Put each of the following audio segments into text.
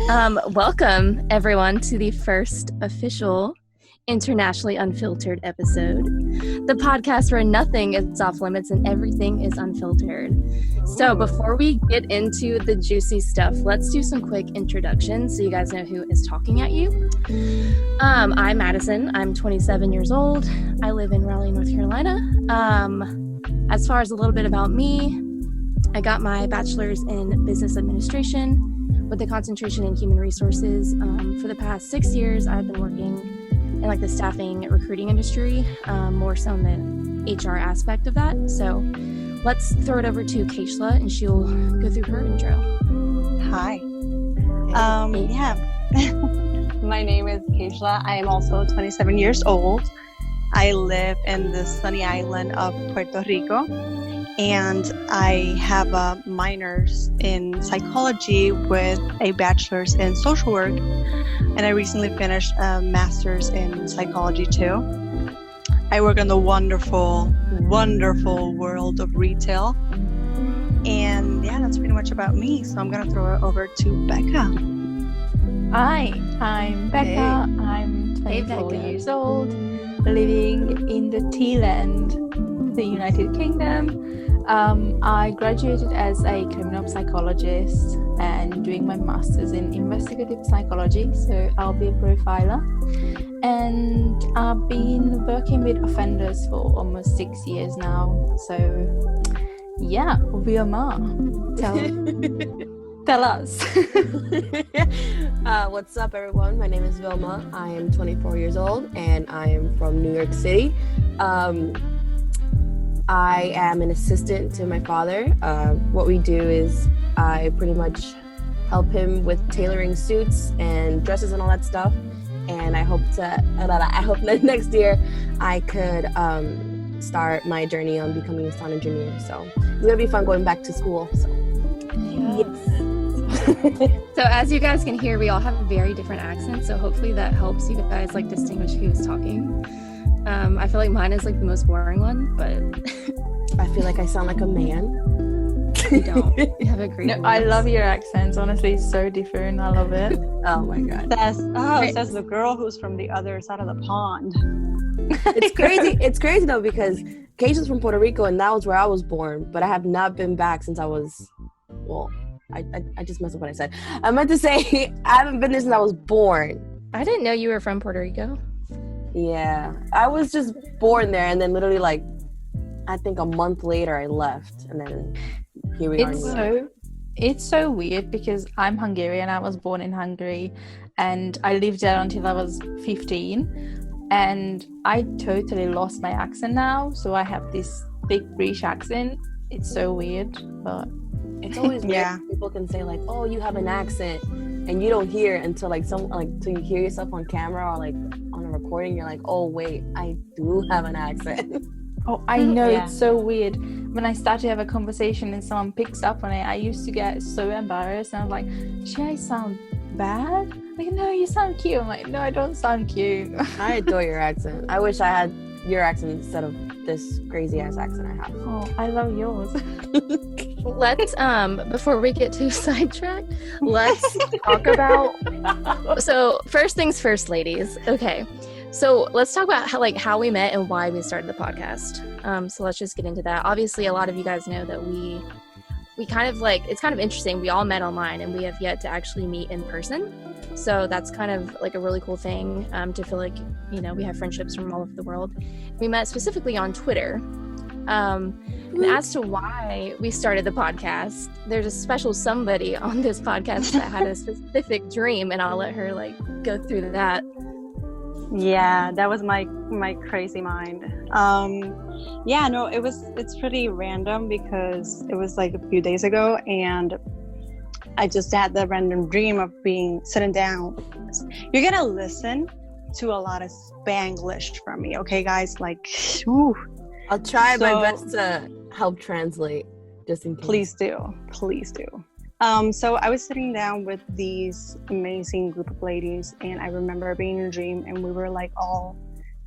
Welcome everyone to the first official Internationally Unfiltered episode, the podcast where nothing is off limits and everything is unfiltered. So before we get into the juicy stuff, let's do some quick introductions so you guys know who is talking at you. I'm Madison. I'm 27 years old. I live in Raleigh, North Carolina. As far as a little bit about me, I got my bachelor's in business administration with a concentration in human resources. For the past 6 years, I've been working in like the staffing recruiting industry, more so in the HR aspect of that. So let's throw it over to Keishla and she'll go through her intro. Hi. My name is Keishla. I am also 27 years old. I live in the sunny island of Puerto Rico, and I have a minors in psychology with a bachelor's in social work, and I recently finished a master's in psychology too. I work in the wonderful, wonderful world of retail, and yeah, that's pretty much about me. So I'm gonna throw it over to Becca. Hi, I'm Becca. Hey. I'm 24 years old, living in the tea land, the United Kingdom. I graduated as a criminal psychologist and doing my master's in investigative psychology, so I'll be a profiler. And I've been working with offenders for almost 6 years now. So yeah, Vilma, tell us. What's up, everyone? My name is Vilma. I am 24 years old and I am from New York City. I am an assistant to my father. What we do is I pretty much help him with tailoring suits and dresses and all that stuff. And I hope that next year I could start my journey on becoming a sound engineer. So it's gonna be fun going back to school. So yes. So as you guys can hear, we all have very different accents, so hopefully that helps you guys like distinguish who's talking. I feel like mine is like the most boring one, but I feel like I sound like a man. You don't. You have a great voice. I love your accents. Honestly, it's so different. I love it. Oh my god. Says the girl who's from the other side of the pond. It's crazy. It's crazy though, because Keisha's from Puerto Rico and that was where I was born, but I have not been back since I was, I just messed up what I said. I meant to say I haven't been there since I was born. I didn't know you were from Puerto Rico. Yeah, I was just born there, and then literally like I think a month later I left, and then here we are. It's so weird because I'm Hungarian. I was born in Hungary and I lived there until I was 15, and I totally lost my accent now, so I have this thick British accent. It's so weird, but it's always weird. People can say like, oh, you have an accent, and you don't hear it until like till you hear yourself on camera or like on a recording. You're like, oh wait, I do have an accent. Oh, I know. Yeah. It's so weird. When I start to have a conversation and someone picks up on it, I used to get so embarrassed, and I'm like, should I sound bad? Like, no, you sound cute. I'm like, no, I don't sound cute. I adore your accent. I wish I had your accent instead of this crazy ass accent I have. Oh, I love yours. Let's before we get too sidetracked, let's talk about. So first things first, ladies. Okay, so let's talk about how we met and why we started the podcast. So let's just get into that. Obviously, a lot of you guys know that we kind of like, it's kind of interesting. We all met online and we have yet to actually meet in person. So that's kind of like a really cool thing, to feel like, you know, we have friendships from all over the world. We met specifically on Twitter. And as to why we started the podcast, there's a special somebody on this podcast that had a specific dream, and I'll let her like go through that. Yeah, that was my crazy mind. It's pretty random because it was like a few days ago, and I just had the random dream of sitting down. You're gonna listen to a lot of Spanglish from me, okay, guys? Like, whew. I'll try my best to help translate, just in case. Please do. So I was sitting down with these amazing group of ladies, and I remember being in a dream, and we were like all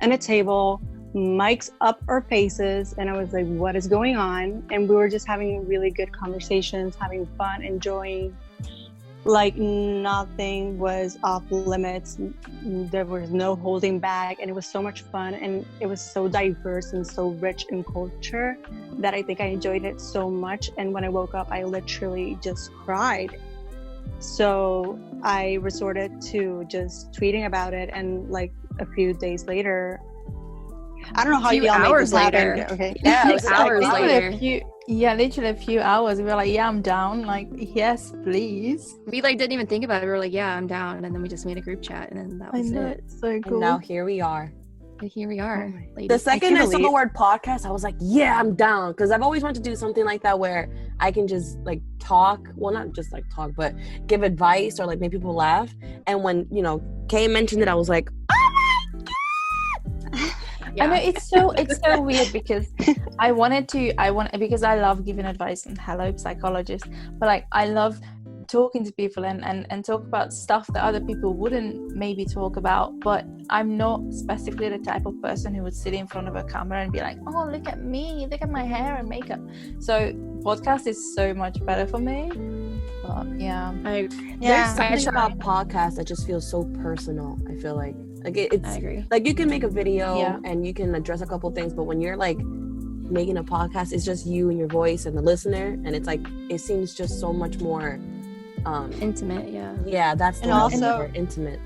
at a table, mics up our faces, and I was like, what is going on? And we were just having really good conversations, having fun, enjoying like nothing was off limits. There was no holding back, and it was so much fun, and it was so diverse and so rich in culture that I think I enjoyed it so much. And when I woke up, I literally just cried. So I resorted to just tweeting about it, and like a few days later, I don't know how y'all made this happen. Okay. Yeah, it was hours later. Literally a few hours. We were like, yeah, I'm down. Like, yes, please. We like didn't even think about it. We were like, yeah, I'm down. And then we just made a group chat, and then that was it. So cool. And now here we are. And here we are. The second I saw the word podcast, I was like, yeah, I'm down. Because I've always wanted to do something like that where I can just like talk. Well, not just like talk, but give advice or like make people laugh. And when, you know, Kay mentioned it, I was like, oh my God! Yeah. I know it's so weird because because I love giving advice and hello psychologist, but like I love talking to people and talk about stuff that other people wouldn't maybe talk about, but I'm not specifically the type of person who would sit in front of a camera and be like, oh, look at me, look at my hair and makeup. So podcast is so much better for me. But there's something about podcasts that just feels so personal. I feel like it's I agree. Like you can make a video and you can address a couple things, but when you're like making a podcast, it's just you and your voice and the listener, and it's like it seems just so much more intimate. That's and also more intimate.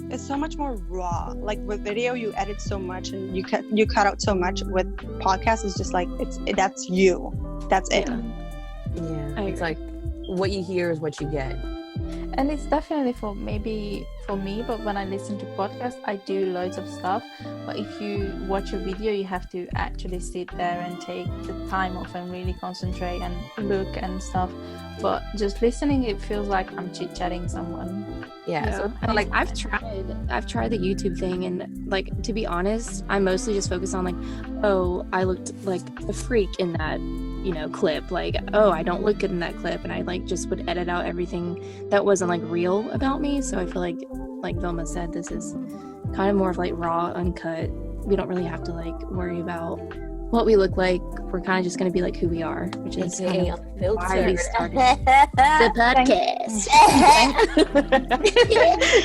It's so much more raw. Like with video you edit so much and you cut out so much. With podcast it's just like that's you, that's it. It's like what you hear is what you get. And it's definitely for me, but when I listen to podcasts, I do loads of stuff. But if you watch a video, you have to actually sit there and take the time off and really concentrate and look and stuff. But just listening, it feels like I'm chit-chatting someone. So like I've tried the YouTube thing, and like to be honest, I mostly just focus on like, oh, I looked like a freak in that, you know, clip, like, oh, I don't look good in that clip, and I like just would edit out everything that wasn't like real about me. So I feel like Vilma said, this is kind of more of like raw, uncut. We don't really have to like worry about what we look like. We're kind of just going to be like who we are, which is kind of why we started the podcast.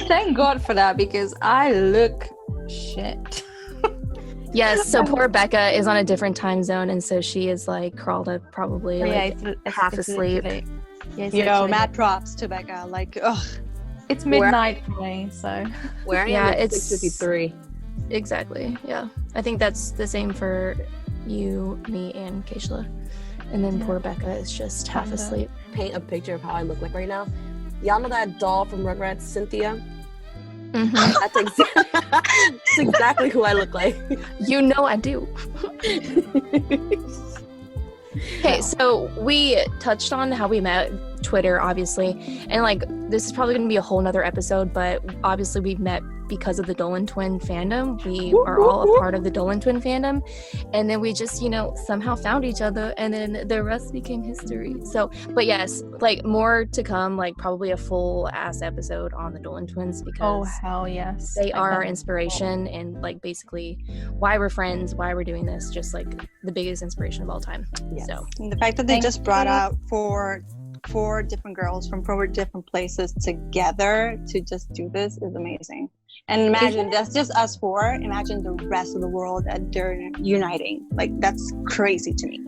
Thank God for that, because I look shit. Yes, so poor Becca is on a different time zone, and so she is like curled up, probably half asleep. Mad props to Becca. Like, ugh. It's midnight for me, so. Where I am, it's 6:53. Exactly, yeah. I think that's the same for you, me, and Keishla. And then poor Becca is just half asleep. Paint a picture of how I look like right now. Y'all know that doll from Rugrats, Cynthia? Mm-hmm. That's exactly who I look like. You know I do. Okay, so we touched on how we met, Twitter, obviously, and like this is probably going to be a whole nother episode, but obviously we met because of the Dolan Twin fandom. We are all a part of the Dolan Twin fandom, and then we just, somehow found each other, and then the rest became history. So, but yes, like more to come, like probably a full ass episode on the Dolan Twins, because hell yes, they are our inspiration, and like basically why we're friends, why we're doing this, just like the biggest inspiration of all time. Yes. So and the fact that they just brought out four different girls from 4 different places together to just do this is amazing. And imagine that's just us 4. Imagine the rest of the world that they're uniting. Like, that's crazy to me.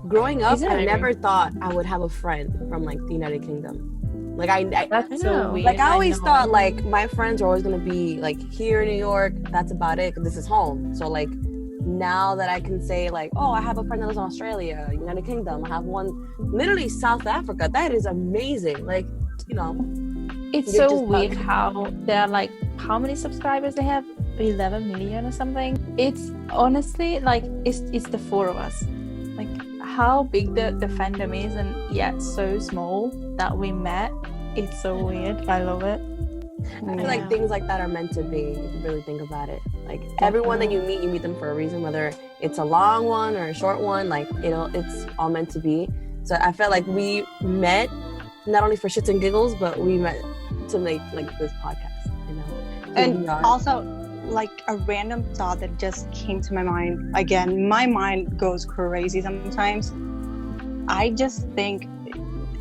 Growing up, I never thought I would have a friend from like the United Kingdom. Like that's so weird. Like I always thought like my friends are always gonna be like here in New York. That's about it. 'Cause this is home. So like now that I can say like, oh, I have a friend that lives in Australia, United Kingdom. I have one literally South Africa. That is amazing. Like, it's so weird how they're like, how many subscribers they have? 11 million or something. It's honestly like it's the 4 of us. Like how big the fandom is, and yet so small that we met. It's so weird. I love it. I feel like things like that are meant to be, if you really think about it. Like everyone that you meet them for a reason, whether it's a long one or a short one, like it's all meant to be. So I felt like we met not only for shits and giggles, but we met to make like this podcast, And also like a random thought that just came to my mind. Again, my mind goes crazy sometimes. I just think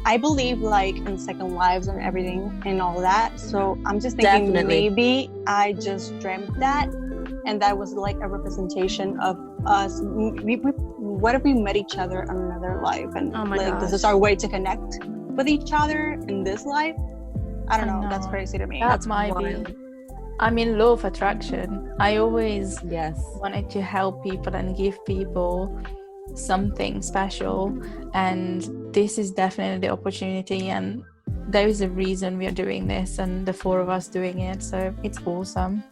I believe like in second lives and everything and all that. So I'm just thinking Definitely. maybe I just dreamt that, and that was like a representation of us. What if we met each other on another life, and Oh my like this gosh. is our way to connect with each other in this life? I don't know. That's crazy to me. That might be. I mean, law of attraction. I always Yes. wanted to help people and give people something special, and this is definitely the opportunity, and there is a reason we are doing this and the four of us doing it, so it's awesome.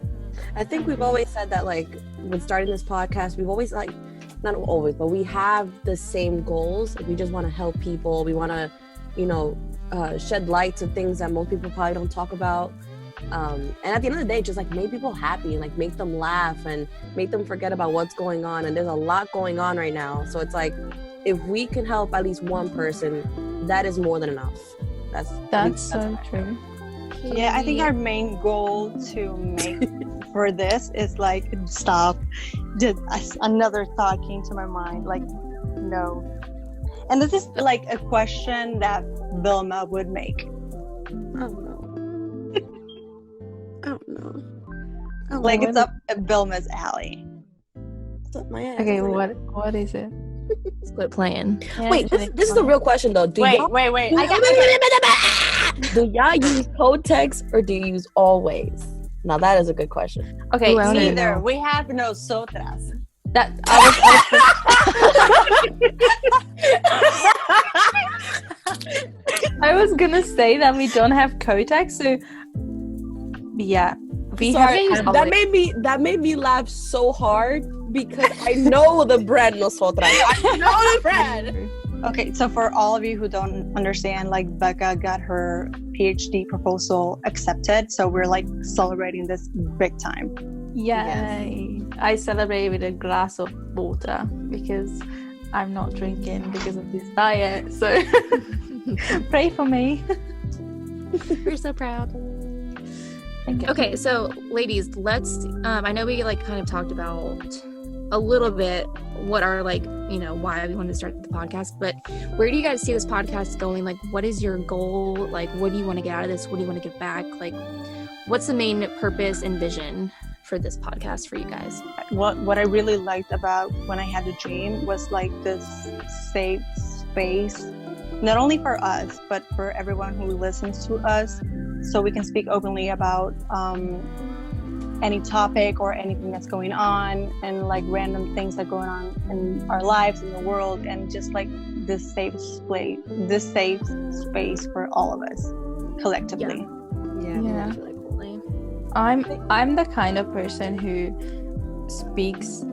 I think we've always said that, like, when starting this podcast, we've always, like, not always, but we have the same goals. Like, we just want to help people. We want to, you know, shed light to things that most people probably don't talk about. And at the end of the day, just like make people happy and like make them laugh and make them forget about what's going on. And there's a lot going on right now. So it's like, if we can help at least one person, that is more than enough. That's So true. Yeah, I think our main goal to make for this is like, stop. Another thought came to my mind, like, no. And this is like a question that Vilma would make. I don't know. Like, it's up Vilma's alley. It's up my ass. Okay, what is it? Quit playing. Wait, this is a real question though. Wait. Do y'all use code text or do you use always? Now that is a good question. Okay, Well, Neither. We have nosotras. that I was gonna say that we don't have Kotex, so yeah, we Sorry, have that made me laugh so hard because I know the brand Nosotras. I know the brand. Okay, so for all of you who don't understand, like, Becca got her PhD proposal accepted, so we're like celebrating this big time. Yay! I celebrate with a glass of water because I'm not drinking because of this diet. So pray for me. We're so proud. Thank you. Okay, so ladies, let's I know we like kind of talked about a little bit what are like, you know, why we wanted to start the podcast, but where do you guys see this podcast going? Like, what is your goal? Like, what do you want to get out of this? What do you want to give back? Like, what's the main purpose and vision for this podcast for you guys? What I really liked about when I had the dream was like this safe space, not only for us, but for everyone who listens to us, so we can speak openly about any topic or anything that's going on, and like random things that are going on in our lives, in the world, and just like this safe space for all of us collectively. Yeah. Definitely. I'm the kind of person who speaks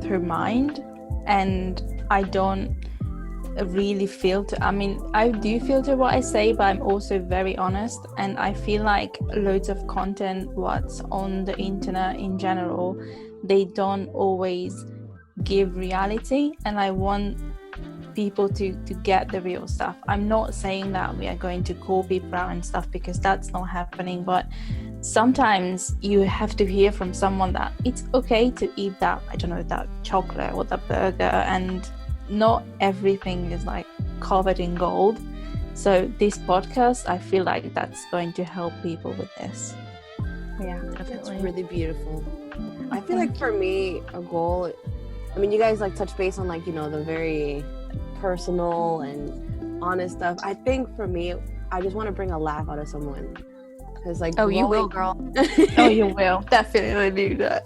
through mind, and I don't really filter. I mean, I do filter what I say, but I'm also very honest, and I feel like loads of content what's on the internet in general, they don't always give reality, and I want people to get the real stuff. I'm not saying that we are going to call people out and stuff, because that's not happening, but sometimes you have to hear from someone that it's okay to eat that, I don't know, that chocolate or that burger, and not everything is like covered in gold. So this podcast, I feel like that's going to help people with this. Yeah, That's Definitely. really beautiful. I feel like for me, a goal, I mean, you guys like touch base on like, you know, the very personal and honest stuff. I think for me, I just want to bring a laugh out of someone. Cause like, Oh, you will, girl. Oh, you will definitely do that.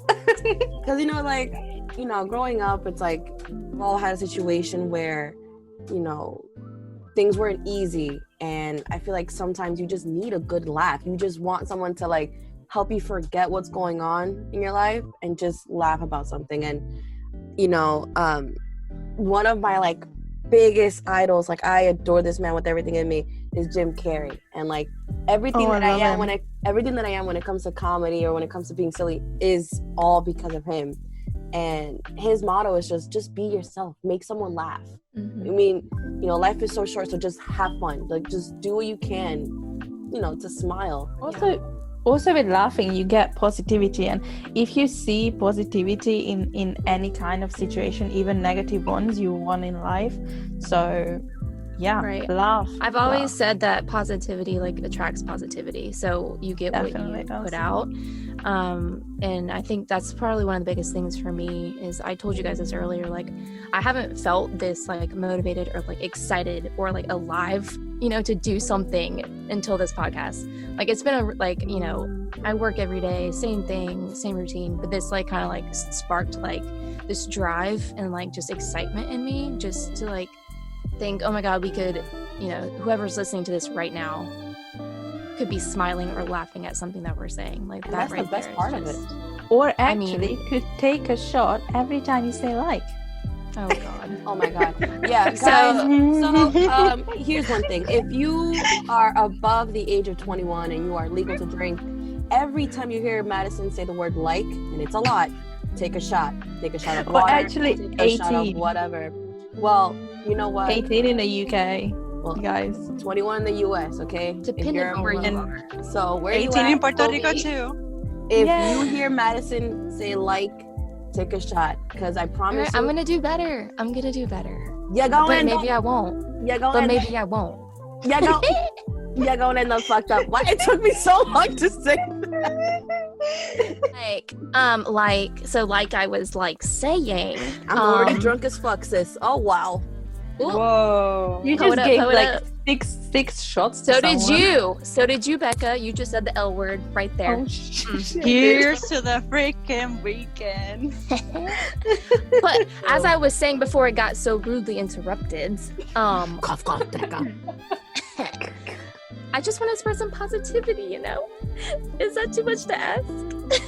Because, you know, like, you know, growing up, it's like we've all had a situation where, you know, things weren't easy. And I feel like sometimes you just need a good laugh. You just want someone to like help you forget what's going on in your life and just laugh about something. And, you know, one of my like biggest idols, like I adore this man with everything in me, is Jim Carrey. And like everything that I am everything that I am when it comes to comedy or when it comes to being silly is all because of him. And his motto is just be yourself, make someone laugh. Mm-hmm. I mean, you know, life is so short, so just have fun. Like, just do what you can, you know, to smile. Also with laughing, you get positivity, and if you see positivity in any kind of situation, even negative ones, you won in life. So Right. Laugh. I've always said that positivity like attracts positivity, so you get Definitely what you does. put out. And I think that's probably one of the biggest things for me is I told you guys this earlier, like I haven't felt this like motivated or like excited or like alive, you know, to do something until this podcast. Like it's been like, you know, I work every day, same thing, same routine, but this like kind of like sparked like this drive and like just excitement in me just to like think, oh my God, we could, you know, whoever's listening to this right now could be smiling or laughing at something that we're saying. Like that That's right the best there part is of it. just- Or actually could take a shot every time you say like. Oh God. Oh my God. Yeah, So- guys. So here's one thing. If you are above the age of 21 and you are legal to drink, every time you hear Madison say the word like, and it's a lot, take a shot. Take a shot of Well, water. actually, take a shot of 18. whatever. Well, you know what? 18 in the UK, Well, guys. 21 in the US, okay? If Depending you're on where you above- are. So where you 18 at? in Puerto Go Rico me. too. If Yeah. you hear Madison say like, take a shot. Because I All promise right, I'm gonna do better. I'm gonna do better. you're But going maybe I won't. you're But going maybe I won't. you're going you're going to end up fucked up. Why it took me so long to say Like I was like saying. I'm already drunk as fuck, sis. Oh wow. Whoa. You Hold just up, gave hold like up. six shots to So did someone. you. So did you, Becca. You just said the L word right there. Oh, shit. Here's to the freaking weekend. But as I was saying before it got so rudely interrupted, Cough, cough, cough. I just want to spread some positivity, you know? Is that too much to ask?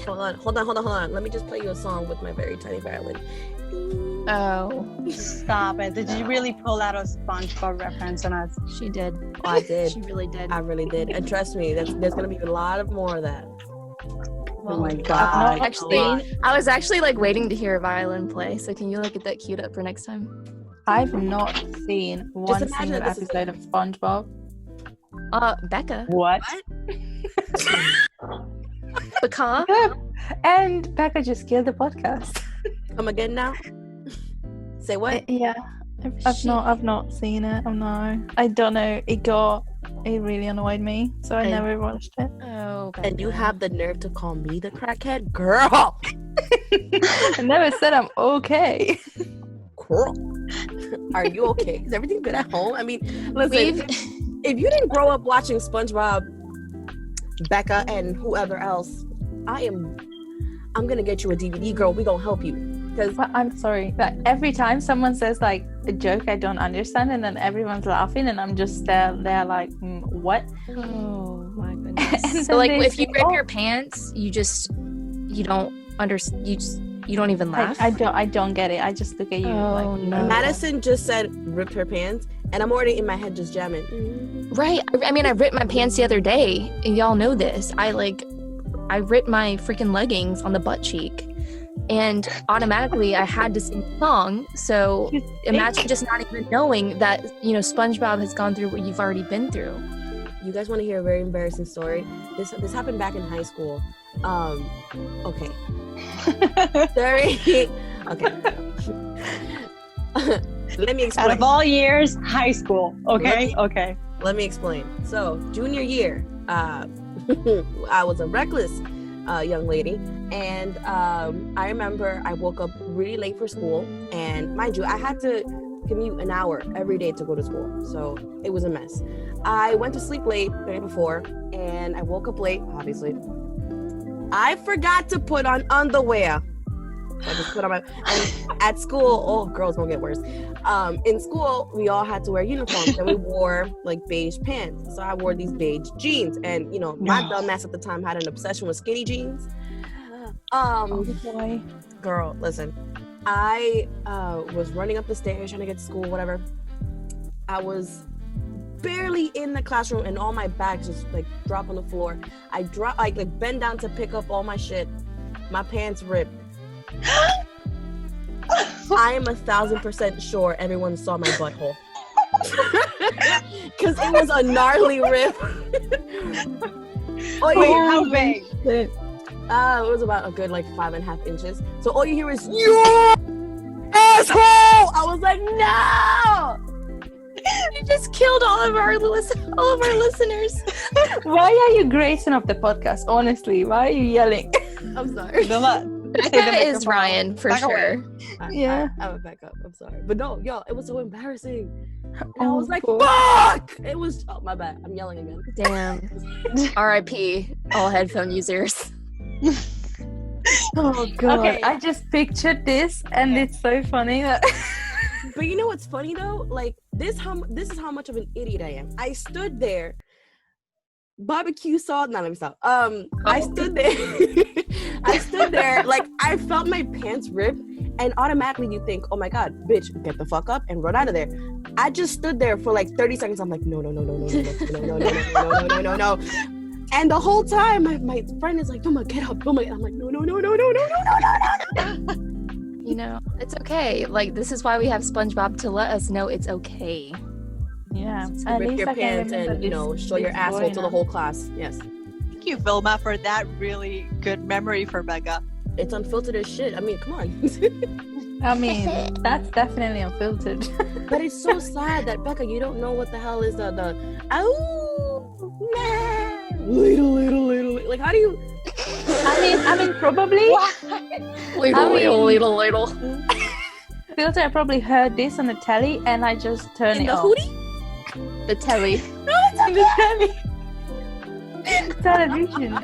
Hold on. Let me just play you a song with my very tiny violin. Oh, Stop it. Did you really pull out a SpongeBob reference on us? she did. Oh, I did. She really did. I really did. And trust me, there's gonna be a lot of more of that. Oh my I've God. not Actually, seen, I was actually like waiting to hear a violin play, so can you like get that queued up for next time? I've not seen one imagine single this is- episode of SpongeBob. Becca. What? Becca? And Becca just killed the podcast. Come again now? Say what? Yeah. I've not seen it. I don't know. It really annoyed me, so I And- never watched it. Oh, And you Becca. have the nerve to call me the crackhead? Girl! I never said I'm okay. Girl. Are you okay? Is everything good at home? I mean, listen, We've if you didn't grow up watching SpongeBob, Becca, and whoever else, I'm gonna get you a DVD, girl. We gonna help you. Because But I'm sorry. But every time someone says like a joke I don't understand, and then everone's laughing, and I'm just there like, what? Oh my And goodness. So then like they if you say, rip "Oh." your pants, you don't understand. You don't even laugh. I don't get it. I just look at you Oh, like no. Madison just said ripped her pants, and I'm already in my head just jamming. Right. I mean, I ripped my pants the other day, and y'all know this. I ripped my freaking leggings on the butt cheek, and automatically I had to sing the song. So imagine just not even knowing that, you know, SpongeBob has gone through what you've already been through. You guys want to hear a very embarrassing story? This happened back in high school. Okay. Okay. Let me Out explain. of all years, high school. Okay. Okay. Let me explain. So, junior year, I was a reckless young lady, and I remember I woke up really late for school, and mind you, I had to commute an hour every day to go to school, so it was a mess. I went to sleep late the night before, and I woke up late, obviously. I forgot to put on underwear. So I just put on my, and at school, oh, girls gonna get worse. In school, we all had to wear uniforms, and we wore like beige pants. So I wore these beige jeans, and you know, my dumbass at the time had an obsession with skinny jeans. oh boy. Girl, listen, I was running up the stairs trying to get to school, whatever. I was barely in the classroom, and all my bags just like drop on the floor. I like bend down to pick up all my shit. My pants ripped. I am 1,000% sure everyone saw my butthole. Because it was a gnarly rip. Wait, how big? It was about a good like 5.5 inches. So all you hear is, "You asshole!" I was like, no! You just killed all of our listeners. Why are you gracing of the podcast? Honestly, why are you yelling? I'm sorry. Becca is Ryan for sure. Yeah. I'm a backup. I'm sorry. But no, yo, it was so embarrassing. And I Oh, was like, boy. fuck! It was, oh, my bad. I'm yelling again. Damn. R.I.P. all headphone users. Oh god, Okay. I just pictured this and it's so funny that But you know what's funny though? Like, this is how much of an idiot I am. I stood there, barbecue sauce, not let me stop. I stood there, like, I felt my pants rip, and automatically you think, oh my god, bitch, get the fuck up and run out of there. I just stood there for like 30 seconds. I'm like, no. And the whole time, my friend is like, Vilma, get up, Vilma. I'm like, no. You know, it's okay. Like, this is why we have SpongeBob to let us know it's okay. yeah. So At rip least your I can pants remember and, you know, this- show your this asshole story to the now. whole class. Yes. Thank you, Vilma, for that really good memory for Becca. It's unfiltered as shit. I mean, come on. I mean, that's definitely unfiltered. But it's so sad that, Becca, you don't know what the hell is the little. Like, how do you? I mean, probably. Little. Filter, I probably heard this on the telly and I just turned In it the off. hootie? The telly. In the telly. Television.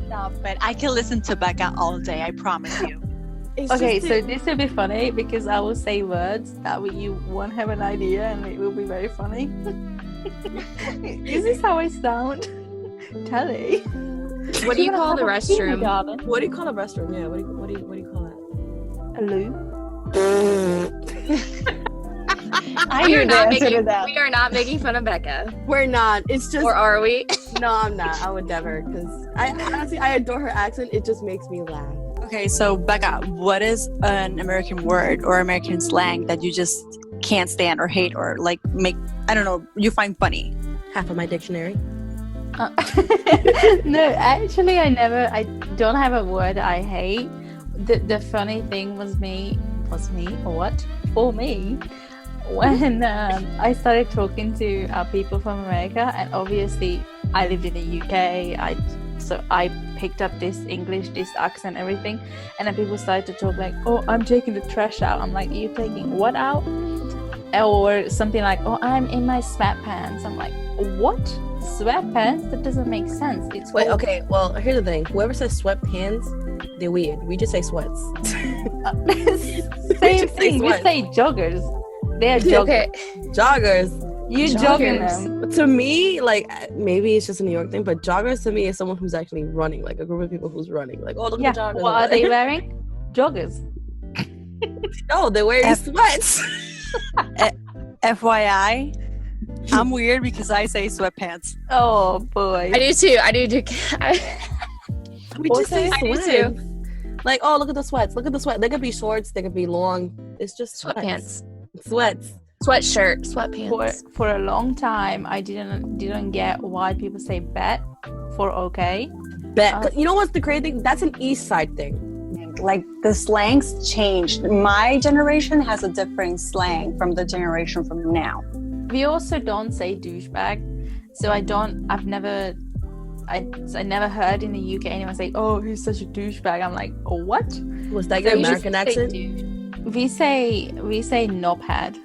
Stop it. I can listen to Becca all day, I promise you. It's Okay, just so this will be funny because I will say words that you won't have an idea and it will be very funny. Is this how I sound? Telly. What do you call the restroom? What do you call a restroom? Yeah, what do you call it? A loo. I We knew are, the not answer to making, that. we are not making fun of Becca. We're not. It's just Or are we? no, I'm not. I would never, because I honestly I adore her accent. It just makes me laugh. Okay, so Becca, what is an American word or American slang that you just can't stand or hate or like make, I don't know, you find funny? Half of my dictionary. No, actually, I don't have a word I hate. The funny thing for me, when I started talking to people from America, and obviously I lived in the UK, so I picked up this English, this accent, everything, and then people started to talk like, oh, I'm taking the trash out. I'm like, you taking what out? Or something like, oh, I'm in my sweatpants. I'm like, what? Sweatpants? That doesn't make sense. It's Wait, all- okay. Well, here's the thing. Whoever says sweatpants, they're weird. We just say sweats. Same thing. We say joggers. They're joggers. Okay. Joggers. You jogging them. To me, like, maybe it's just a New York thing, but joggers to me is someone who's actually running, like a group of people who's running. Like, oh, look Yeah. at the joggers. What are they wearing? Joggers. No, they're wearing sweats. FYI, I'm weird because I say sweatpants. Oh boy. I do too. We just say I do sweats. too. Like, oh, look at the sweats. Look at the sweat. They could be shorts. They could be long. It's just Sweatpants. Sweats. Sweatshirt. Sweatpants. For a long time, I didn't get why people say bet for okay. Bet. You know what's the crazy thing? That's an East Side thing. Like the slangs changed. My generation has a different slang from the generation from now. We also don't say douchebag, so I never heard in the UK anyone say, "Oh, he's such a douchebag." I'm like, oh, what? Was that So your we just American accent? We say knobhead.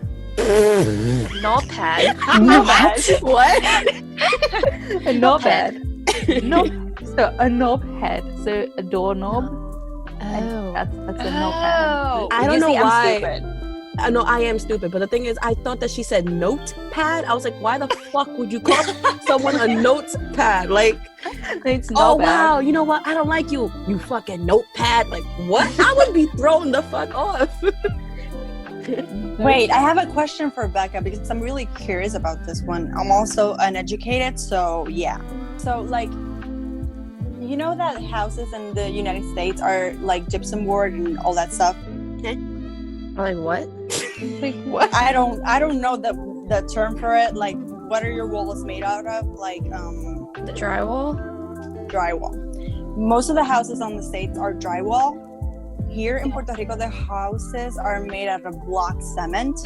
Knobhead. What? A knobhead. No, so a knobhead. So a doorknob. Oh. That's a knobhead. I don't know You see, I'm why. stupid. I know I am stupid, but the thing is, I thought that she said notepad. I was like, why the fuck would you call someone a notepad? Like, It's oh not bad. wow, you know what? I don't like you. You fucking notepad. Like, what? I would be thrown the fuck off. Wait, I have a question for Becca because I'm really curious about this one. I'm also uneducated, so yeah. So like, you know that houses in the United States are like gypsum board and all that stuff. Like what? Like, what? I don't know the term for it. Like, what are your walls made out of? Like The drywall? drywall. Most of the houses on the States are drywall. Here in Puerto Rico, the houses are made out of block cement.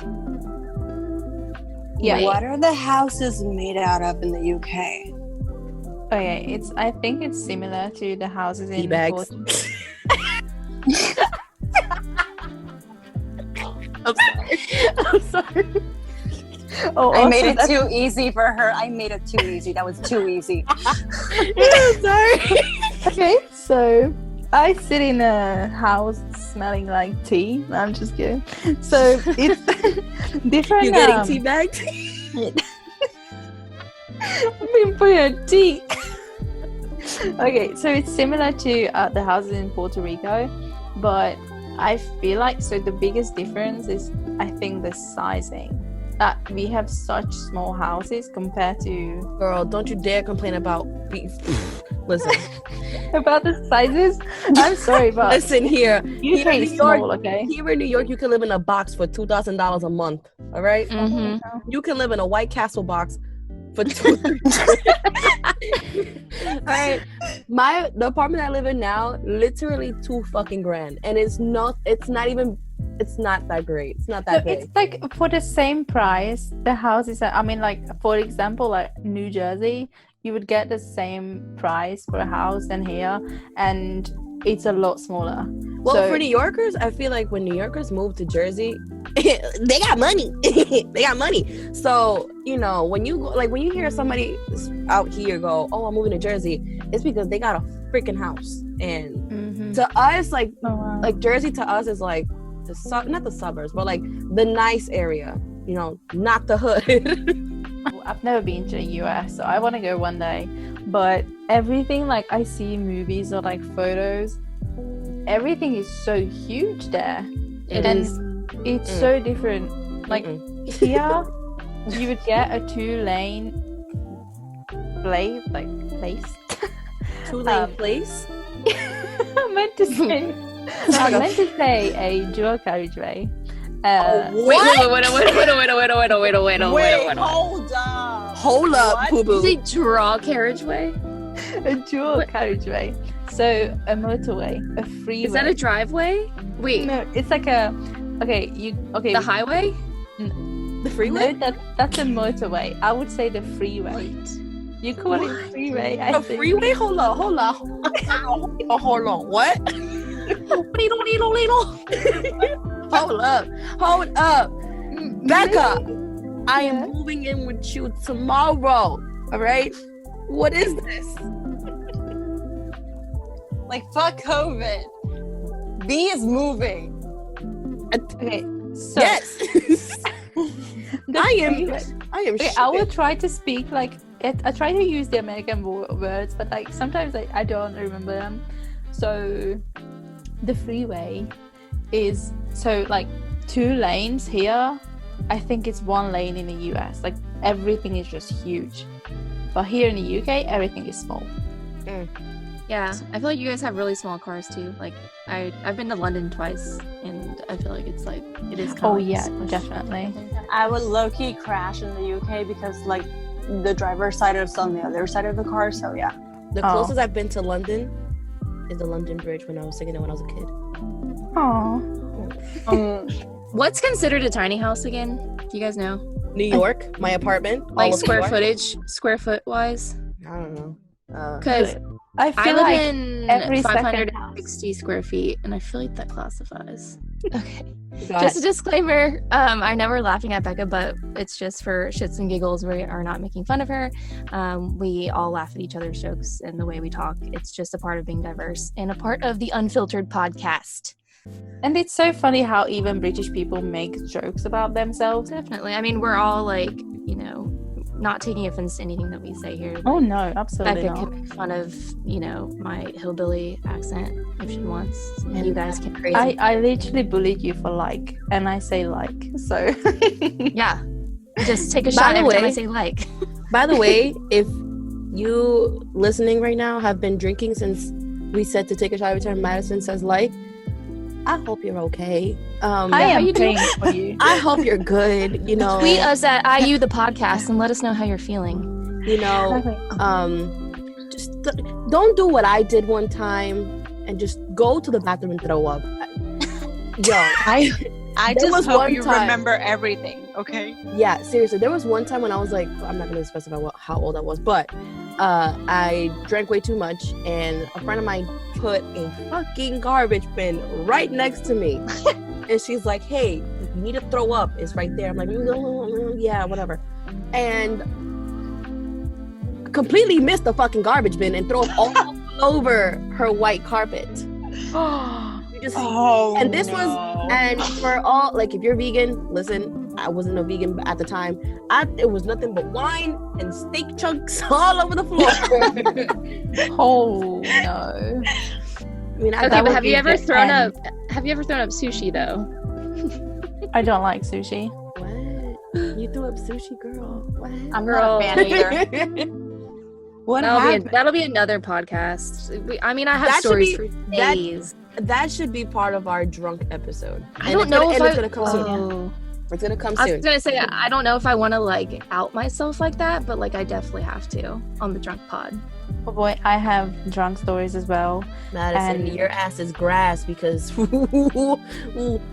Yeah. What are the houses made out of in the UK? Okay, I think it's similar to the houses in Tea bags. I'm sorry. Oh, I made also it too easy for her. I made it too easy. That was too easy. I'm sorry. Okay, so I sit in a house smelling like tea. No, I'm just kidding. So it's different. You getting tea bagged? I'm being put in tea. Okay, so it's similar to the houses in Puerto Rico, but I feel like the biggest difference is I think the sizing. That we have such small houses compared to Girl, don't you dare complain about beef. Listen. about the sizes. I'm sorry, but Listen here. UK is small, okay? Here in New York, you can live in a box for $2,000 a month. All right? Mhm. You can live in a White Castle box for $2,000. All right. The apartment I live in now, literally $2,000, and it's not that great. It's not that big. It's like for the same price, the houses are, I mean, like for example, like New Jersey, you would get the same price for a house than here, and it's a lot smaller. Well, So- for New Yorkers, I feel like when New Yorkers move to Jersey, they got money. They got money. So, when you hear somebody out here go, "Oh, I'm moving to Jersey," it's because they got a freaking house. And Mhm. to us, Oh, wow. like Jersey to us is like not the suburbs, but like the nice area, not the hood. I've never been to the US, so I want to go one day. But everything, like I see in movies or like photos, everything is so huge there. It And is. it's so different. Like here, you would get a 2-lane place. Two-lane place. I meant to say a dual carriageway. Wait, Hold up, What? boo boo. Is it draw carriageway? A dual carriageway. So a motorway, a freeway. Is that a driveway? Wait, No, it's like a. Okay, the highway? The freeway? No, that's a motorway. I would say the freeway. You call it freeway. I A think. freeway? Hold on. Hold on. What? Hold up. Becca, I am moving in with you tomorrow. All right? What is this? Like, fuck COVID. B is moving. Okay, so Yes. the I am. freeway- I am. Okay, I will try to speak like it. I try to use the American words, but like sometimes I don't remember them. So the freeway is like 2 lanes here. I think it's 1 lane in the US. Like everything is just huge, but here in the UK, everything is small. Yeah, I feel like you guys have really small cars too. Like I've been to London twice, and I feel like it's like it is. Oh yeah, definitely. I would low-key crash in the UK because, like, the driver's side is on the other side of the car, so yeah. The closest I've been to London is the London Bridge when I was singing it when I was a kid. Oh. What's considered a tiny house again? Do you guys know? New York, my apartment. all Like of New York. square foot wise? I don't know. Because I I feel live like in every second 560 square feet, and I feel like that classifies. Okay. Got Just a disclaimer, I know we're laughing at Becca, but it's just for shits and giggles. We are not making fun of her. We all laugh at each other's jokes and the way we talk. It's just a part of being diverse and a part of the Unfiltered podcast. And it's so funny how even British people make jokes about themselves. Definitely. I mean, we're all like, not taking offense to anything that we say here. Oh no, absolutely Becca not. can make fun of, my hillbilly accent if she wants. And you guys can praise it. I literally bullied you for like, and I say like, so. Yeah. Just take a By shot the every time I way- say like. By the way, if you listening right now have been drinking since we said to take a shot every time Madison says like, I hope you're okay. I how am you doing? praying for you. I hope you're good. Tweet us at IU the podcast and let us know how you're feeling. Just don't do what I did one time and just go to the bathroom and throw up. Yo, I There was just hope one you time- remember everything, okay? Yeah, seriously. There was one time when I was like, I'm not gonna specify how old I was, but I drank way too much, and a friend of mine put a fucking garbage bin right next to me, and she's like, "Hey, if you need to throw up, it's right there." I'm like, "Yeah, whatever," and completely missed the fucking garbage bin and throw it all over her white carpet. You just and this was, and for all, like, if you're vegan, listen, I wasn't a vegan at the time. It was nothing but wine and steak chunks all over the floor. Oh no. I mean, Okay, That but would have you be ever the thrown end. up? Have you ever thrown up sushi though? I don't like sushi. What? You threw up sushi, girl? What? I'm Girl. not a fan either. What happened? That'll be another podcast. I mean, I have That should stories be- for that- days. That should be part of our drunk episode. I don't know if it's gonna come soon. Oh. It's gonna come I soon. was gonna say I don't know if I want to like out myself like that, but like I definitely have to on the drunk pod. Oh boy, I have drunk stories as well. Madison, And- your ass is grass because ooh,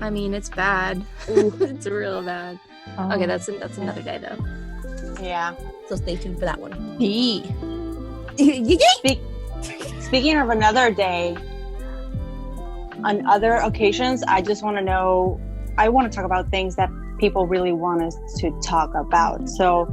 I mean, it's bad. ooh. It's real bad. Oh. Okay, that's another day though. Yeah. So stay tuned for that one. Yee. Speaking of another day, on other occasions, I just want to know, I want to talk about things that people really want us to talk about. So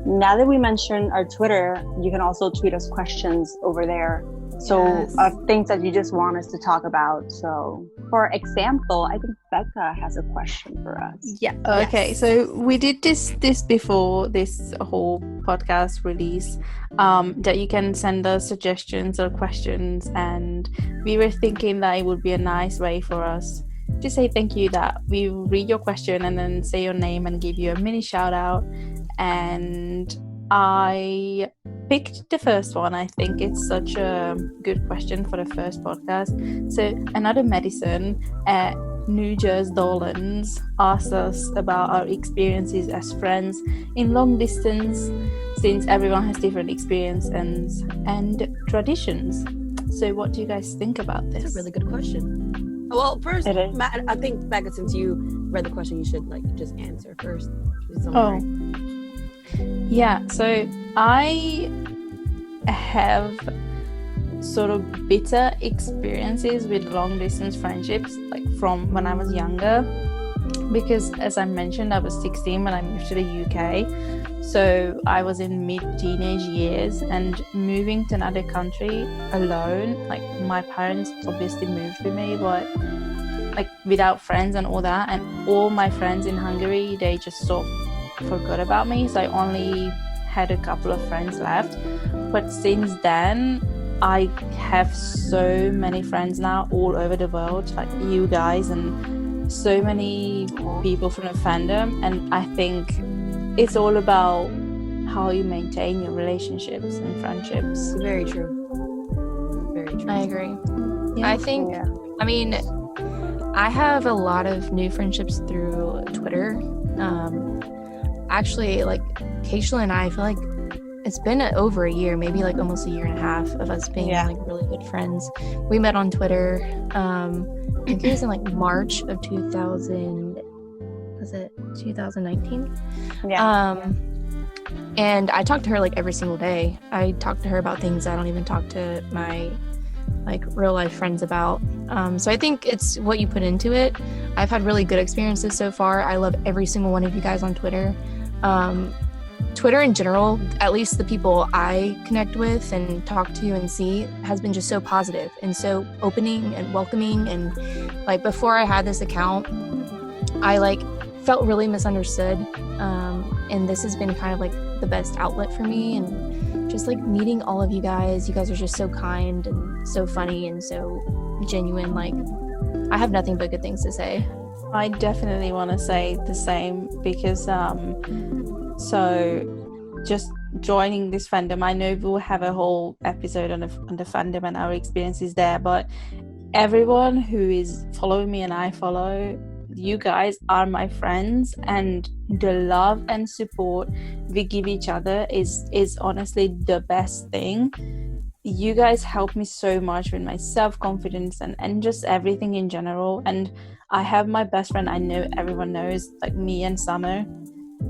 now that we mentioned our Twitter, you can also tweet us questions over there. So Yes. things that you just want us to talk about. So for example, I think Becca has a question for us. Yeah. Okay. Yes. So we did this before this whole podcast release. That you can send us suggestions or questions, and we were thinking that it would be a nice way for us to say thank you. That we read your question and then say your name and give you a mini shout out. And I picked the first one. I think it's such a good question for the first podcast. So another medicine at New Jersey Dolans asked us about our experiences as friends in long distance, since everyone has different experiences and traditions. So what do you guys think about this? That's a really good question. Well, first, It is. Matt, I think, Becca, since you read the question, you should like just answer first. Oh. Yeah, so I have sort of bitter experiences with long distance friendships, like from when I was younger, because as I mentioned, I was 16 when I moved to the UK. So I was in mid-teenage years, and moving to another country alone, like my parents obviously moved with me, but like without friends and all that, and all my friends in Hungary, they just sort of forgot about me. So I only had a couple of friends left. But since then, I have so many friends now all over the world, like you guys and so many people from the fandom. And I think it's all about how you maintain your relationships and friendships. Very true. Very true. I agree. Yeah. I think, Yeah. I mean, I have a lot of new friendships through Twitter. Actually, like Keishla and I feel like it's been over a year, maybe like almost a year and a half of us being Yeah. like really good friends. We met on Twitter. I think it was in like March of 2019? Yeah. And I talk to her like every single day. I talk to her about things I don't even talk to my like real life friends about. So I think it's what you put into it. I've had really good experiences so far. I love every single one of you guys on Twitter. Twitter in general, at least the people I connect with and talk to and see, has been just so positive and so opening and welcoming. And like before I had this account, I like felt really misunderstood. And this has been kind of like the best outlet for me. And just like meeting all of you guys are just so kind and so funny and so genuine. Like I have nothing but good things to say. I definitely want to say the same, because so just joining this fandom, I know we'll have a whole episode on the fandom and our experiences there, but everyone who is following me and I follow, you guys are my friends, and the love and support we give each other is honestly the best thing. you guys help me so much with my self-confidence and just everything in general. And I have my best friend, I know everyone knows, like me and Summer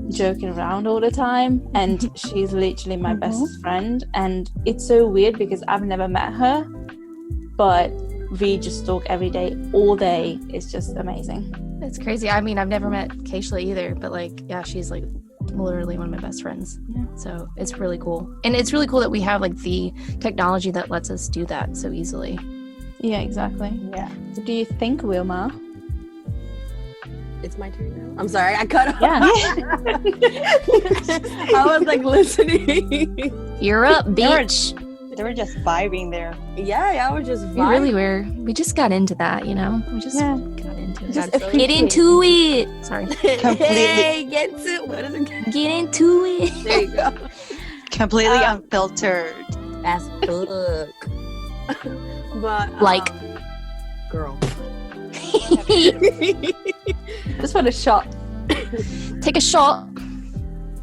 joking around all the time, and she's literally my best friend. And it's so weird because I've never met her, but we just talk every day, all day. It's just amazing. It's crazy. I mean, I've never met Keishla either, but like, yeah, she's like literally one of my best friends. Yeah. So it's really cool. And it's really cool that we have like the technology that lets us do that so easily. Yeah, exactly. Yeah. What do you think, Wilma? It's my turn now. I'm sorry, I cut off. Yeah. I was like listening. You're up, bitch. They were just vibing there. Yeah, I was just We really were. We just got into that, you know? We just got into it. Just Get into it. Sorry. Hey, get to what is it? Get into it. There you go. Completely unfiltered. As fuck. But Like. girl. Just want a shot. Take a shot.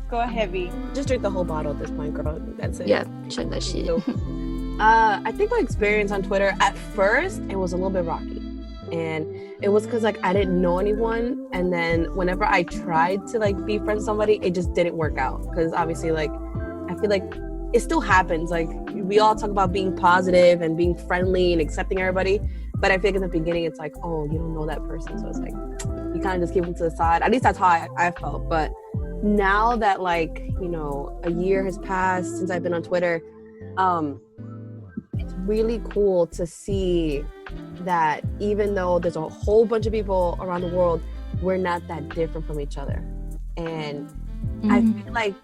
Go heavy. Just drink the whole bottle at this point, girl. That's it. Yeah, check that shit. So, I think my experience on Twitter, at first, it was a little bit rocky. And it was because, like, I didn't know anyone. And then whenever I tried to, like, be friends with somebody, it just didn't work out. Because, obviously, like, I feel like it still happens. Like, we all talk about being positive and being friendly and accepting everybody. But I feel like in the beginning, it's like, oh, you don't know that person. So it's like, you kind of just keep them to the side. At least that's how I felt. But now that, like, you know, a year has passed since I've been on Twitter, it's really cool to see that even though there's a whole bunch of people around the world, we're not that different from each other. And I feel like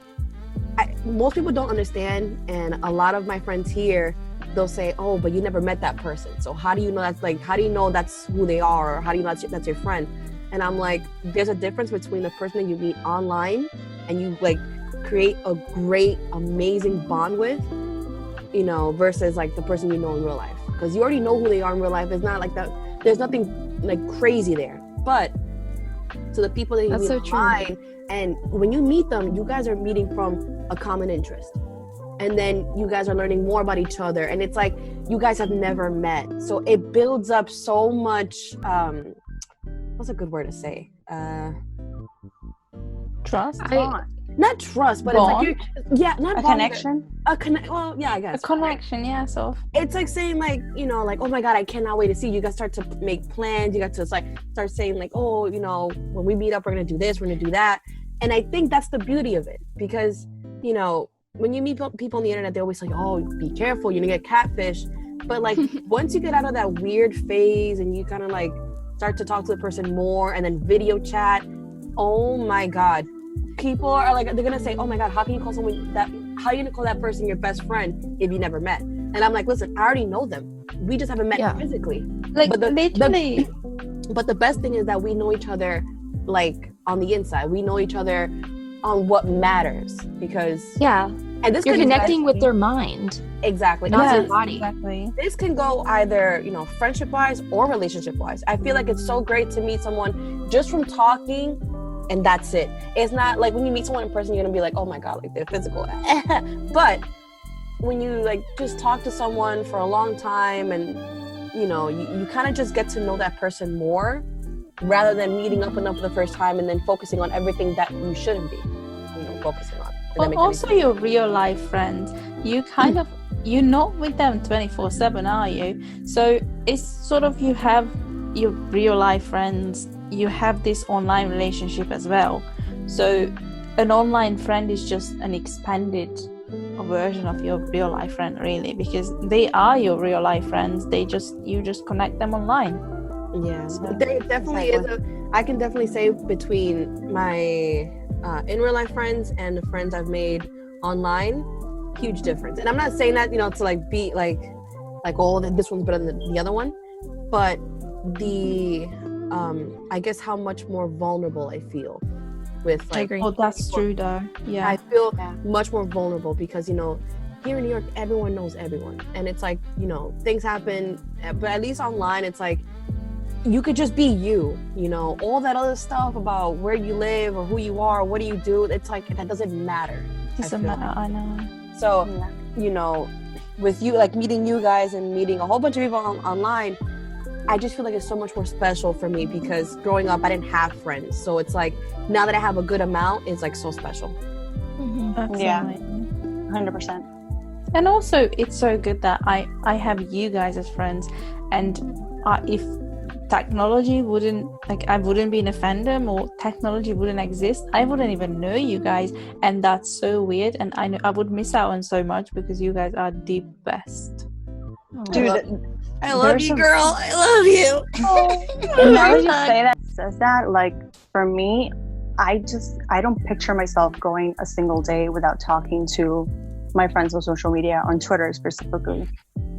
most people don't understand, and a lot of my friends here, they'll say, oh, but you never met that person, so how do you know that's, like, how do you know that's who they are, or how do you know that's your friend? And I'm like, there's a difference between the person that you meet online and you, like, create a great, amazing bond with, you know, versus, like, the person you know in real life. Because you already know who they are in real life. It's not like that. There's nothing, like, crazy there. But to the people that you meet online, and when you meet them, you guys are meeting from a common interest. And then you guys are learning more about each other. And it's like, you guys have never met. So it builds up so much, what's a good word to say? Trust? Not trust, but bond? it's like, not A bond, connection? Well, yeah, I guess. A connection, yeah, sort of. It's like saying, like, you know, like, oh my God, I cannot wait to see you. You guys start to make plans. You got to, like, start saying, like, oh, you know, when we meet up, we're going to do this, we're going to do that. And I think that's the beauty of it, because, you know, when you meet people on the internet, they always say, oh, be careful, you're going to get catfish. But, like, once you get out of that weird phase and you kind of, like, start to talk to the person more and then video chat, oh my God. People are like, they're gonna say, oh my God, how are you gonna call that person your best friend if you never met? And I'm like, listen, I already know them. We just haven't met physically. Like, but literally. But the best thing is that we know each other, like, on the inside. We know each other on what matters, because and this you're connecting with their mind. Exactly. Not their body. Exactly. This can go either, you know, friendship wise or relationship wise. I feel like it's so great to meet someone just from talking, and that's it. It's not like when you meet someone in person, you're gonna be like, oh my God, like, they're physical. But when you, like, just talk to someone for a long time, and, you know, you kind of just get to know that person more, rather than meeting up for the first time and then focusing on everything that you shouldn't be, you know, focusing on. But also your real life friends, you kind of, you're not with them 24/7, are you? So it's sort of, you have your real life friends, you have this online relationship as well. So an online friend is just an expanded version of your real life friend, really, because they are your real life friends. You just connect them online. Yeah, so there definitely is I can definitely say between my in real life friends and the friends I've made online, huge difference. And I'm not saying that, you know, to, like, be like oh, this one's better than the other one, but the I guess how much more vulnerable I feel with, like, I agree. Oh, that's true though. Yeah, I feel much more vulnerable because, you know, here in New York, everyone knows everyone, and it's like, you know, things happen, but at least online, it's like you could just be you, you know, all that other stuff about where you live or who you are, what do you do, it's like, that doesn't matter. doesn't matter. I know. So, you know, with you, like meeting you guys and meeting a whole bunch of people online, I just feel like it's so much more special for me because growing up, I didn't have friends. So it's like, now that I have a good amount, it's like so special. Yeah, 100%. And also, it's so good that I have you guys as friends. And if technology wouldn't, like, I wouldn't be in a fandom or technology wouldn't exist, I wouldn't even know you guys. And that's so weird. And I know I would miss out on so much because you guys are the best. Dude, I love you, girl. I love you. Now that you say that, says that, like, for me, I don't picture myself going a single day without talking to my friends on social media, on Twitter specifically.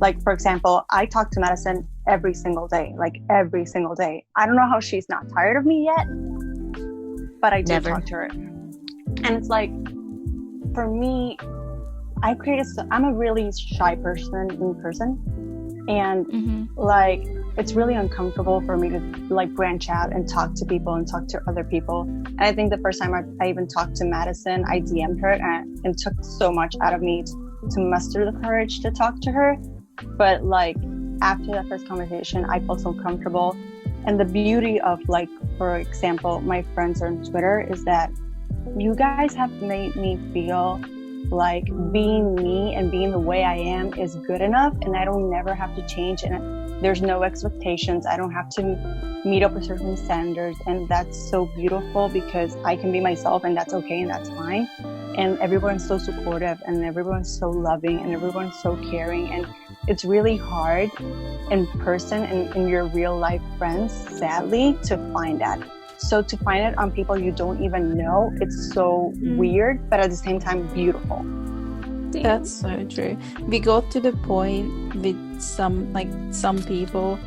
Like, for example, I talk to Madison every single day, like every single day. I don't know how she's not tired of me yet, but I do talk to her. And it's like, for me, I'm a really shy person in person. And like, it's really uncomfortable for me to like branch out and talk to people and talk to other people. And I think the first time I even talked to Madison, I DM'd her and it took so much out of me to muster the courage to talk to her. But like, after that first conversation, I felt so comfortable. And the beauty of, like, for example, my friends on Twitter is that you guys have made me feel like being me and being the way I am is good enough, and I don't never have to change, and there's no expectations. I don't have to meet up with certain standards, and that's so beautiful because I can be myself, and that's okay, and that's fine. And everyone's so supportive, and everyone's so loving, and everyone's so caring, and it's really hard in person and in your real life friends, sadly, to find that. So to find it on people you don't even know, it's so weird, but at the same time, beautiful. Damn. That's so true. We got to the point with some people,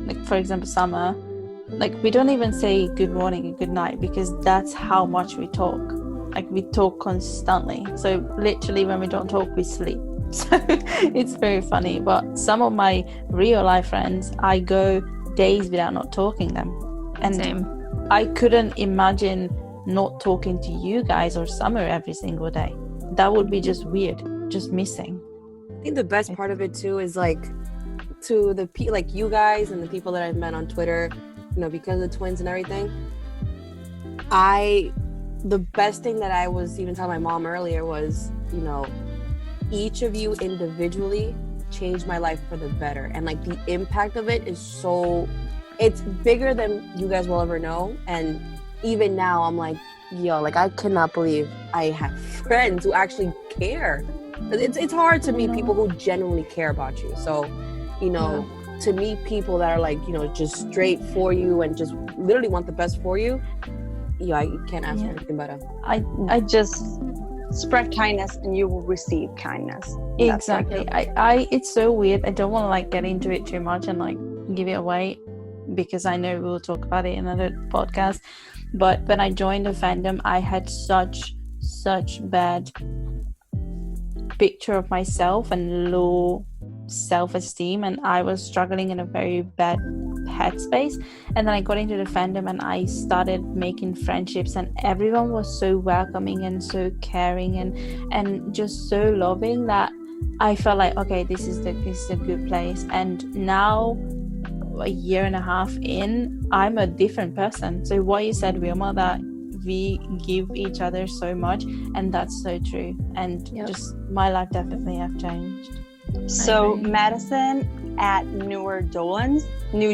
like, for example, Summer, like, we don't even say good morning and good night because that's how much we talk. Like, we talk constantly. So literally when we don't talk, we sleep. So it's very funny. But some of my real life friends, I go days without not talking to them. And same. I couldn't imagine not talking to you guys or Summer every single day. That would be just weird, just missing. I think the best part of it too is, like, to the like you guys and the people that I've met on Twitter, you know, because of the twins and everything. The best thing that I was even telling my mom earlier was, you know, each of you individually changed my life for the better, and like the impact of it is so. It's bigger than you guys will ever know. And even now, I'm like, yo, like, I cannot believe I have friends who actually care. It's hard to meet people who genuinely care about you. So, you know, to meet people that are like, you know, just straight for you and just literally want the best for you, you can't ask for anything better. I just spread kindness and you will receive kindness. Exactly. It's so weird. I don't want to like get into it too much and like give it away, because I know we'll talk about it in another podcast. But when I joined the fandom, I had such bad picture of myself and low self-esteem, and I was struggling in a very bad headspace. And then I got into the fandom and I started making friendships, and everyone was so welcoming and so caring and just so loving that I felt like, okay, this is a good place. And now, a year and a half in, I'm a different person. So what you said, Wilma, that we give each other so much, and that's so true. And just my life definitely have changed. So Madison at New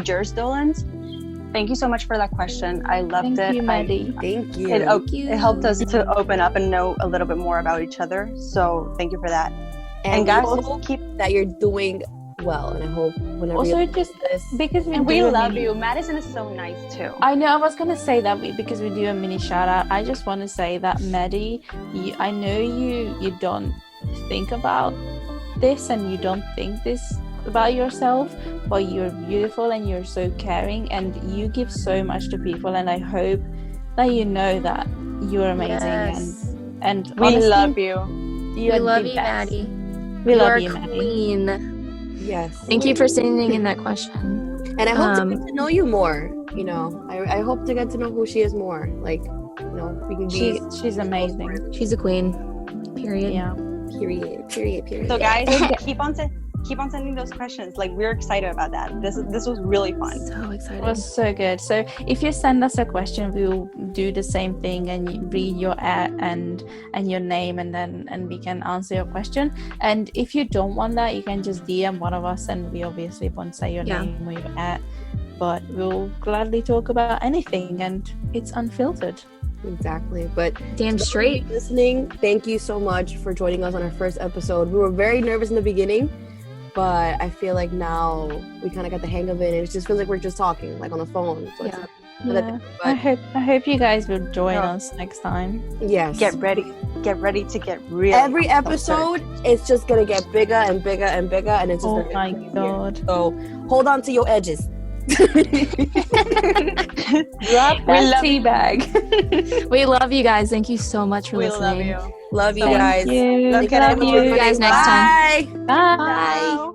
Jersey Dolans, thank you so much for that question. I loved it. Thank you, Maddie. Thank you. It helped us to open up and know a little bit more about each other. So thank you for that. And guys, keep that you're doing well, and I hope whenever also you just this, because we love you. Madison is so nice too. I know. I was gonna say that because we do a mini shout out. I just want to say that Maddie, I know you don't think about this and you don't think this about yourself, but you're beautiful and you're so caring and you give so much to people. And I hope that you know that you're amazing. Yes. And we honestly, love you. We love you, Maddie. We love you, Maddie. Maddie. Yes. Thank you for sending in that question. And I hope to get to know you more. You know, I hope to get to know who she is more. Like, you know, we can be. She's amazing. She's a queen. Period. Yeah. Period. So guys, keep on sending those questions. Like, we're excited about that. This was really fun. So excited. It was so good. So if you send us a question, we'll do the same thing and read your ad and your name, and we can answer your question. And if you don't want that, you can just DM one of us, and we obviously won't say your name or your ad, but we'll gladly talk about anything, and it's unfiltered. Exactly. But damn straight. Listening, thank you so much for joining us on our first episode. We were very nervous in the beginning, but I feel like now we kind of got the hang of it, and it just feels like we're just talking, like on the phone. So I hope you guys will join us next time. Yes. Get ready to get really every episode it's just gonna get bigger and bigger and bigger, and it's just oh my god. So hold on to your edges. Drop that tea bag. We love you guys. Thank you so much for listening. Love you guys. You. Love you guys next time. Bye. Bye.